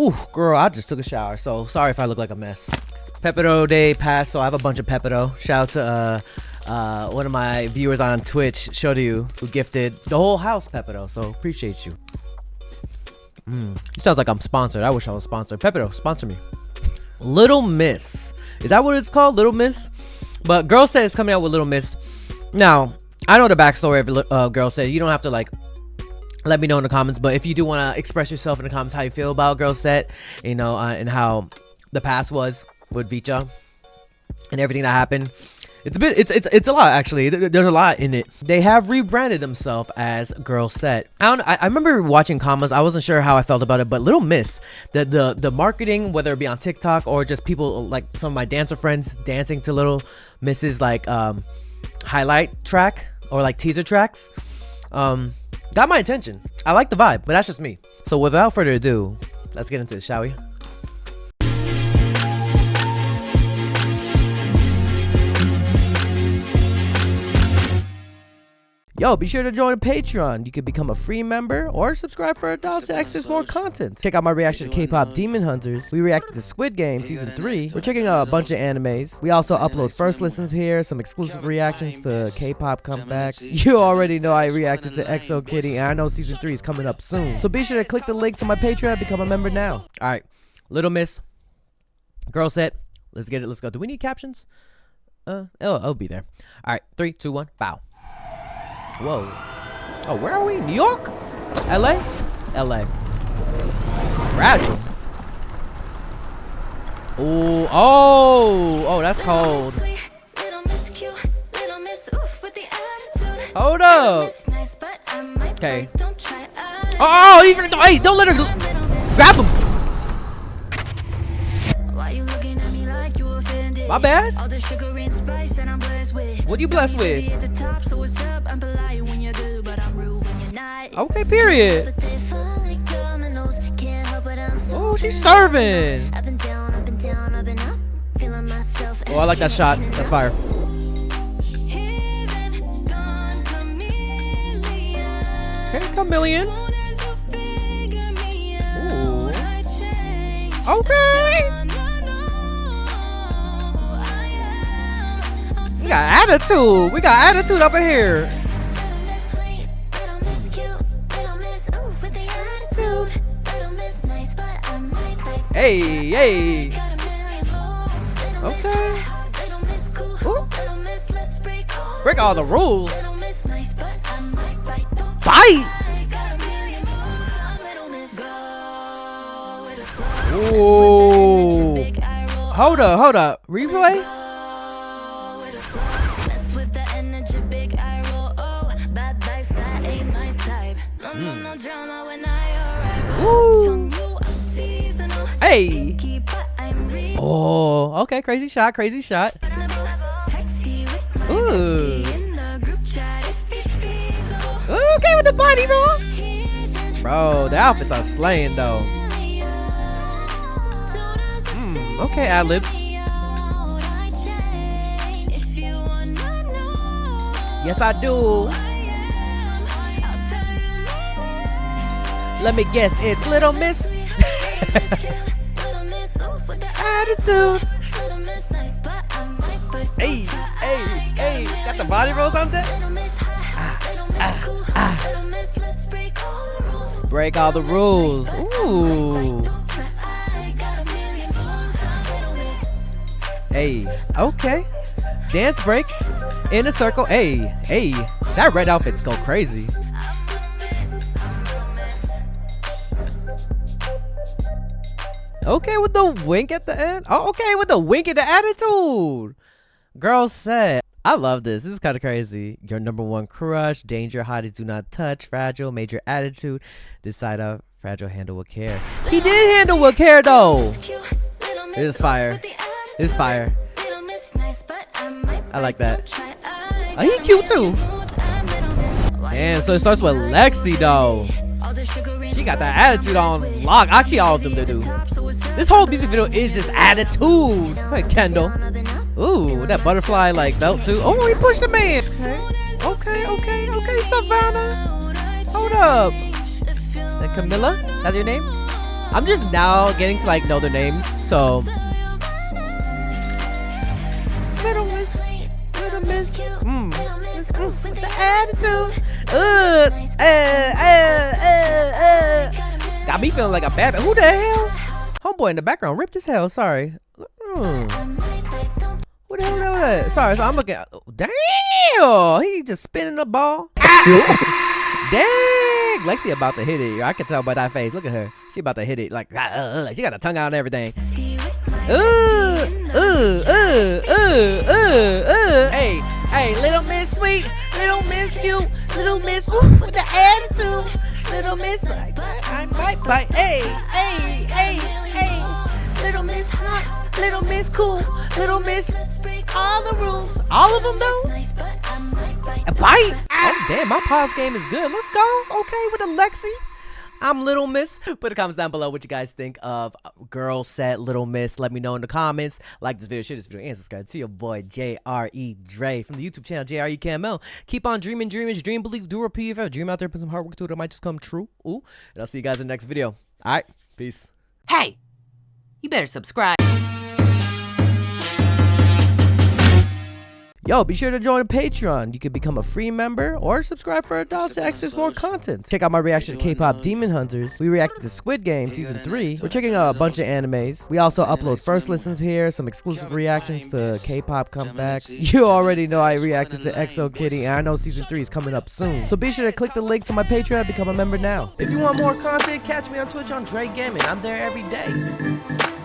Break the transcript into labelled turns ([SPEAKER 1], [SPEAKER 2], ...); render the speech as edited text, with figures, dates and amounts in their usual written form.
[SPEAKER 1] Ooh, girl, I just took a shower, so sorry if I look like a mess. Pepito day passed, so I have a bunch of Pepito. Shout out to one of my viewers on Twitch, Shoryu, who gifted the whole house Pepito, so appreciate you. It sounds like I'm sponsored. I wish I was sponsored. Pepito, sponsor me. Little Miss. Is that what it's called? Little Miss? But GIRLSET is coming out with Little Miss. Now, I know the backstory of GIRLSET. You don't have to like let me know in the comments, but if you do want to express yourself in the comments how you feel about GIRLSET, you know, and how the past was with Vicha and everything that happened. It's a lot, actually. There's a lot in it. They have rebranded themselves as GIRLSET. I remember watching comments. I wasn't sure how I felt about it, but Little Miss, the marketing, whether it be on TikTok or just people like some of my dancer friends dancing to Little Miss's like highlight track or like teaser tracks, got my attention. I like the vibe, but that's just me. So without further ado, let's get into it, shall we? Yo, be sure to join Patreon. You can become a free member or subscribe for $1 to access more content. Check out my reaction to K-pop Demon Hunters. We reacted to Squid Game Season 3. We're checking out a bunch of animes. We also upload first listens here, some exclusive reactions to K-pop comebacks. You already know I reacted to EXO Kitty, and I know Season 3 is coming up soon. So be sure to click the link to my Patreon and become a member now. Alright, Little Miss, GIRLSET. Let's get it, let's go. Do we need captions? It'll be there. Alright, 3, 2, 1, bow. Whoa. Oh, where are we? New York? LA? LA. Fragile. Ooh. Oh, that's cold. Hold up. Okay. Oh, hey, don't let her grab him. My bad. What you blessed with? Okay, period. Oh, she's serving. Oh, I like that shot. That's fire. Okay, chameleon. Ooh. Okay. We got attitude. We got attitude up in here. Hey, hey. Okay. Ooh. Break all the rules. Bite. Ooh. Hold up. Replay. Ooh. Hey. Oh, okay. Crazy shot. Ooh. Okay with the body roll. Bro, the outfits are slaying though. Okay, ad-libs. Yes, I do. Let me guess, it's Little Miss. Attitude. Hey, got the body rolls on that. Break all the rules. Ooh. Hey, okay. Dance break in a circle. Hey, that red outfits go crazy. Okay with the wink at the end. Oh, okay with the wink at the attitude. GIRLSET. I love this. This is kind of crazy. Your #1 crush. Danger. Hotties do not touch. Fragile. Major attitude. Decide up. Fragile. Handle with care. He did handle with care though. It is fire. It's fire. I like that. Oh, he cute too. Damn, so it starts with Lexi though. She got that attitude on lock. Actually, all of them they do. This whole music video is just attitude. Hey, Kendall. Ooh, that butterfly like belt too. Oh, he pushed the man. Okay, Savannah. Hold up. And Camilla, that's your name? I'm just now getting to like know their names, so. Little Miss, the attitude. Got me feeling like a bad. Who the hell? Homeboy in the background ripped as hell. Sorry. What the hell was that? Sorry, so I'm looking. Damn, he just spinning the ball. Dang, Lexi about to hit it. I can tell by that face. Look at her. She about to hit it. Like she got a tongue out and everything. Hey, little Miss Sweet, little Miss Cute, little Miss with the attitude, little Miss I might bite. Hey, little Miss Hot, little Miss Cool, little Miss all the rules, all of them though. A bite. Oh, damn, my pause game is good. Let's go. Okay, with Alexi. I'm Little Miss. Put the comments down below what you guys think of GIRLSET, Little Miss. Let me know in the comments. Like this video, share this video, and subscribe to your boy JRE from the YouTube channel JREKML. Keep on dreaming, dreamers, dream, believe, do, repeat. If you dream out there, put some hard work to it, it might just come true. Ooh, and I'll see you guys in the next video. All right, peace.
[SPEAKER 2] Hey, you better subscribe.
[SPEAKER 1] Yo, be sure to join the Patreon. You can become a free member or subscribe for adults to access more content. Check out my reaction to K-pop Demon Hunters. We reacted to Squid Game Season 3. We're checking out a bunch of animes. We also upload first listens here, some exclusive reactions to K-pop comebacks. You already know I reacted to EXO Kitty, and I know Season 3 is coming up soon. So be sure to click the link to my Patreon and become a member now. If you want more content, catch me on Twitch on JREKML. I'm there every day.